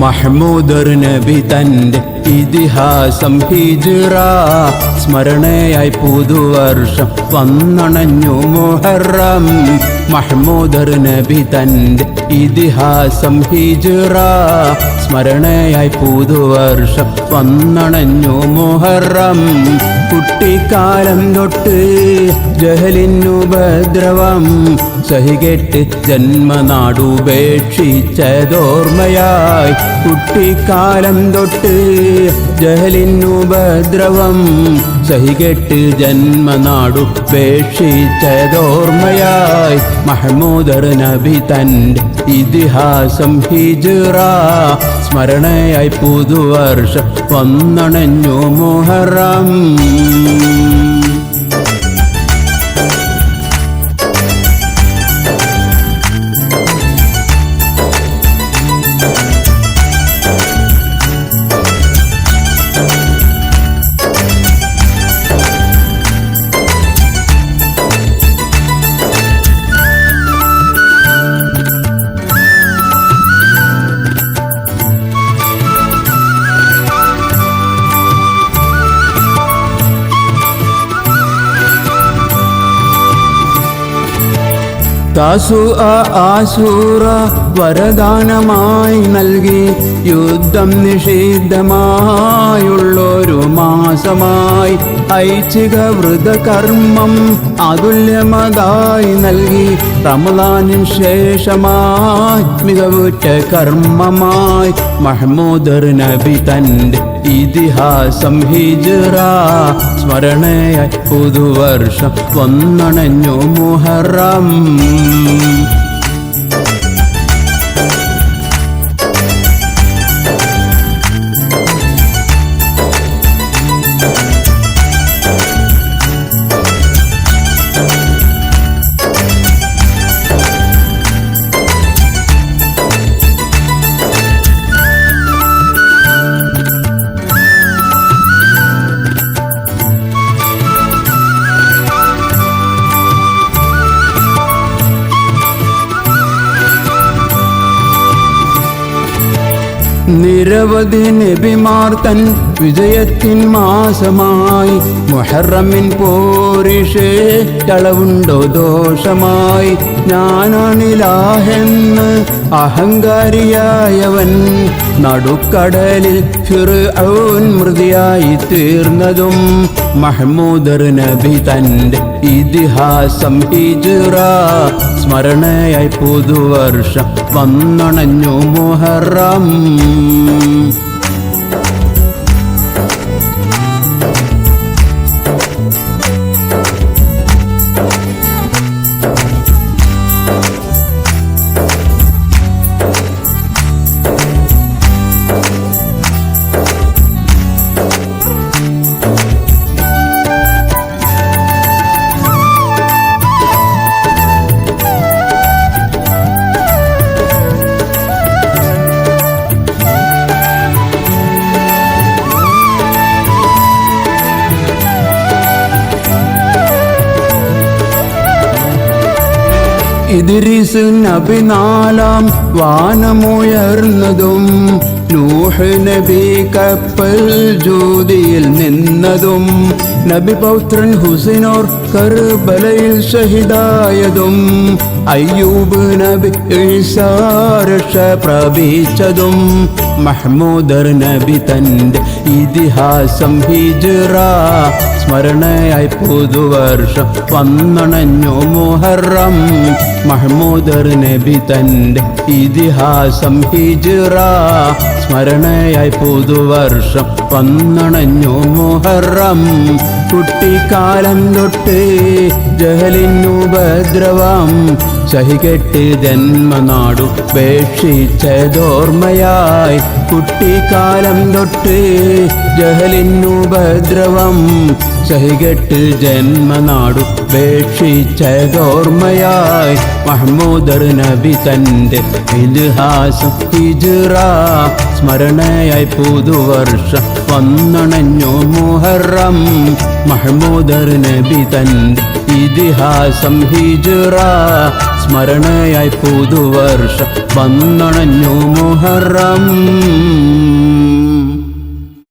മഹ്മൂദർ നബി തന്റെ ഇതിഹാസം ഹിജ്റ സ്മരണയായി പുതുവർഷം വന്നണഞ്ഞു മുഹറം. മഹ്മൂദർ നബി തന്റെ ഇതിഹാസം ഹിജ്റ സ്മരണയായി പുതുവർഷം വന്നണഞ്ഞു മുഹറം. കുട്ടിക്കാലം തൊട്ട് ജഹലിനുപദ്രവം സഹികെട്ട് ജന്മനാടുപേക്ഷിച്ചതോർമ്മയായി. കുട്ടിക്കാലം തൊട്ട് ജഹലിനുപദ്രവം സഹികെട്ട് ജന്മനാടുപേക്ഷിച്ചതോർമ്മയായി. മഹ്മൂദർ നബി തന്റെ ഇതിഹാസം ഹിജ്റ സ്മരണയായി പുതുവർഷം വന്നണഞ്ഞു മുഹറം. ആശൂറ വരദാനമായി നൽകി യുദ്ധം നിഷിദ്ധമായുള്ളൊരു മാസമായി. ഐച്ഛിക വ്രതകർമ്മം അതുല്യമതായി നൽകി റമളാനിൻ ശേഷമായി മികവുറ്റ കർമ്മമായി. മഹ്മൂദർ നബി തന്റെ ഇതിഹാസം ഹിജ്റ സ്മരണയായി പുതുവർഷം വന്നണഞ്ഞു മുഹറം. നിരവധി നബിമാർ തൻ വിജയത്തിൻ മാസമായി. മുഹറമിൻ പോരിഷേ കളവുണ്ടോ ദോഷമായി. ഞാനാണിലാഹെന്ന് അഹങ്കാരിയായവൻ നടുക്കടലിൽ ഫിർഔൻ മൃതിയായി തീർന്നതും. മഹ്മൂദർ നബി തന്റെ ഇതിഹാസം ഹിജ്റ സ്മരണയായി പുതുവർഷം വന്നണഞ്ഞു മുഹറം. ഇദ്രീസ് നബി നാലാം വാനമുയർന്നതും നൂഹ് നബി കപ്പൽ ജ്യോതിയിൽ നിന്നതും നബി പൗത്രൻ ഹുസൈനോർ കർബലയിൽ ഷഹിദായതും അയ്യൂബ് നബി ഈസാ രക്ഷ പ്രാപിച്ചതും. മഹ്മൂദർ നബി തന്റെ ഇതിഹാസം ഹിജ്റ സ്മരണയായി പുതുവർഷം വന്നണഞ്ഞു മുഹറം. മഹ്മൂദർ നബി തന്റെ ഇതിഹാസം ഹിജ്റ സ്മരണയായി പുതുവർഷം വന്നണഞ്ഞു മുഹറം. കുട്ടിക്കാലം തൊട്ട് ജഹലിനുപദ്രവം സഹികെട്ട് ജന്മനാടു ഉപേക്ഷിച്ചതോർമ്മയായി കുട്ടിക്കാലം തൊട്ട് ജഹലിനുപദ്രവം സഹികെട്ട് ജന്മനാടു ഉപേക്ഷിച്ചതോർമ്മയായി മഹ്മൂദർ നബി തൻ്റെ ഇതിഹാസം ഹിജ്റ സ്മരണയായി പുതുവർഷം വന്നണഞ്ഞു മുഹറം മഹ്മൂദർ നബി തൻ്റെ ഇതിഹാസം ഹിജ്റ സ്മരണയായി പുതുവർഷം വന്നണഞ്ഞു മുഹറം